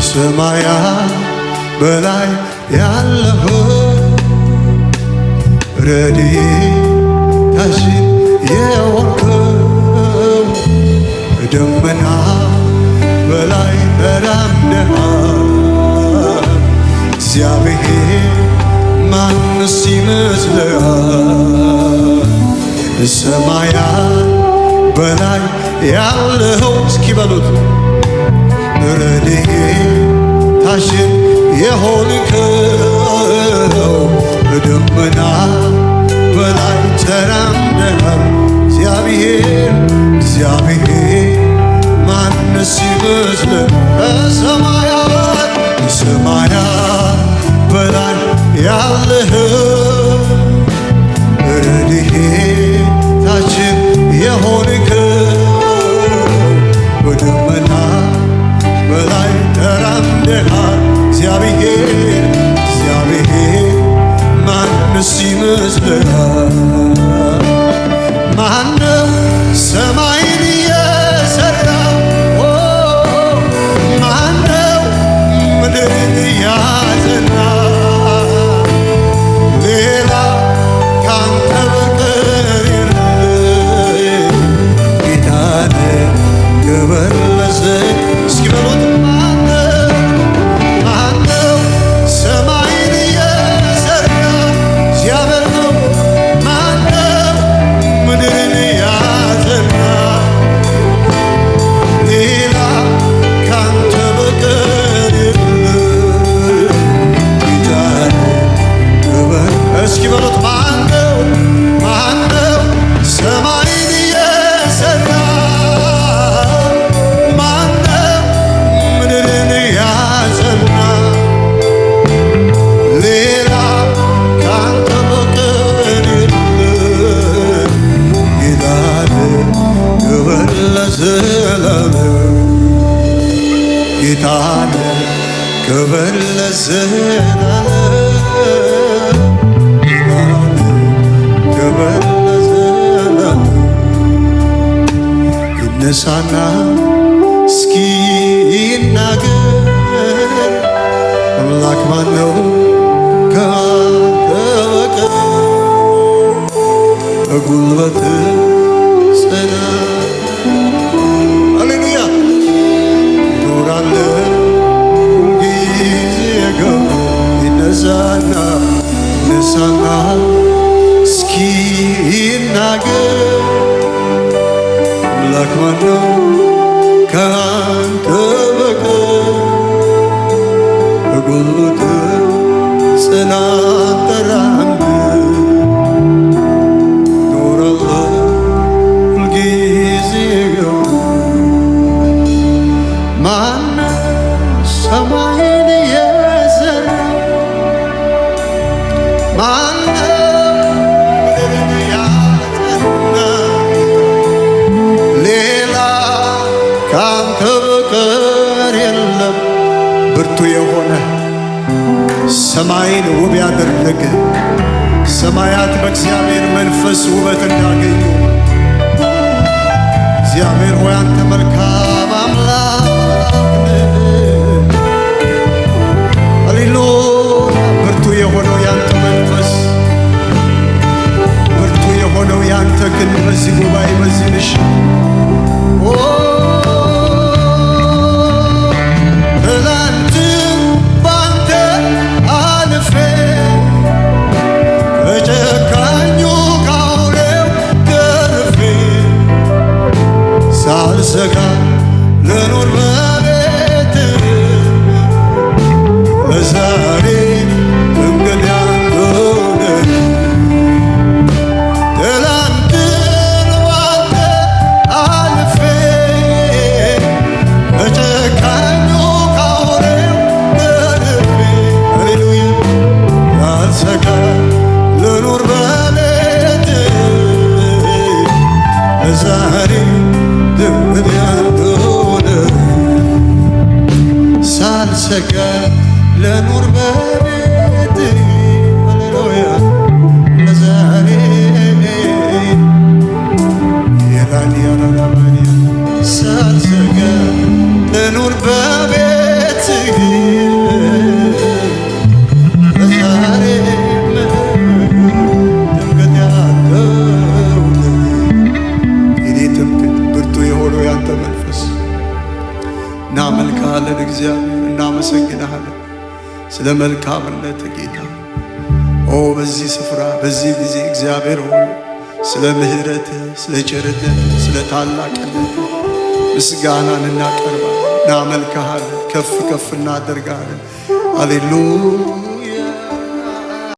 ሰማያት በላይ ያለህ ረድኤታችን የሆንከው ደመና በላይ ተራምደሃል እግዚአብሔር ማንስ ይመስልሃል? ሰማያት በላይ ያለኸው እስኪ በሉት ረድኤታችን የሆንከው ደመና በላይ ተራምደሃል እግዚአብሔር ማንስ ይመስልሃል? ሰማያት በላይ ያለኸው ረድኤታችን የሆንከው በደመና በላይ ተራምደሃል እግዚአብሔር ማንስ ይመስልሃል? ማነው ሰማይን የሠራው? ማነው ምድርን ያጸና? ሌላ ካንተ በቀር የለም። ጌታን ክብር ለዘይ እስኪ በሉት ማነው ሰማይን የሠራ? እግዚአብሔር ነው። ማነው ምድርን ያጸና? ሌላ ካንተ በቀር የለም። ጌታን ክብር እስኪ በሉት ማነው ሰማይን የሠራ? ማነው ምድርን ያጸና? ሌላ ካንተ በቀር የለም። ጌታን ክብር ለዘላለም ጌታን ክብር ለዘላለም ጌታን ክብር ለዘላለም ይነሳና እስኪ ይናገር አምላክ ማነው ካንተ በቀር? በጉልበት ጽና ሃሌሉያ ኖራለህ ሁልጊዜ ይነሳና እስኪ ይናገር አምላክ ማነው ካንተ በቀር? በጉልበት ጽናት ተራምደህ ኖራለህ ሁልጊዜ ማነው ሰማይን የሠራ? ማነው ምድርን ያጸና? ሌላ ካንተ በቀር የለም። ብርቱ የሆነ ሰማይን ውብ ያደረገ ሰማያት በእግዚአብሔር መንፈስ ውበት እንዳገኙ እግዚአብሔር ሆይ አንተ መልካም አምላክ ነህ። ሃሌሉያ ብርቱ የሆነው ያንተ መንፈስ ብርቱ የሆነው ያንተ ግን በዚህ ጉባኤ በዚህ ምሽት ትላንትን ባንተ አልፌ ከጨካኙ ካውሬው ገርፌ ሳልሰጋ ልኖር በቤትህ ለዛሬ እንግዳ እንደሆነኝ ትላንትን ባንተ አልፌ ከጨካኙ ካውሬው ገርፌ ሃሌሉያ ሳልሰጋ ልኖር በቤትህ ለዛሬ እንግዳ እንደሆነኝ ሳልሰጋ ልኖር በቤትህ ሃሌሉያ ለዛሬ ሳልሰጋ ልኖር በቤትህ ስለ መልካምነት ጌታ በዚህ ስፍራ በዚህ ጊዜ እግዚአብሔር ሆይ ስለ ምሕረት ስለ ቸርነት ስለ ታላቅነት ምስጋናን እናቀርባለን፣ እናመልክሃለን፣ ከፍ ከፍ እናደርጋለን። ሃሌሉያ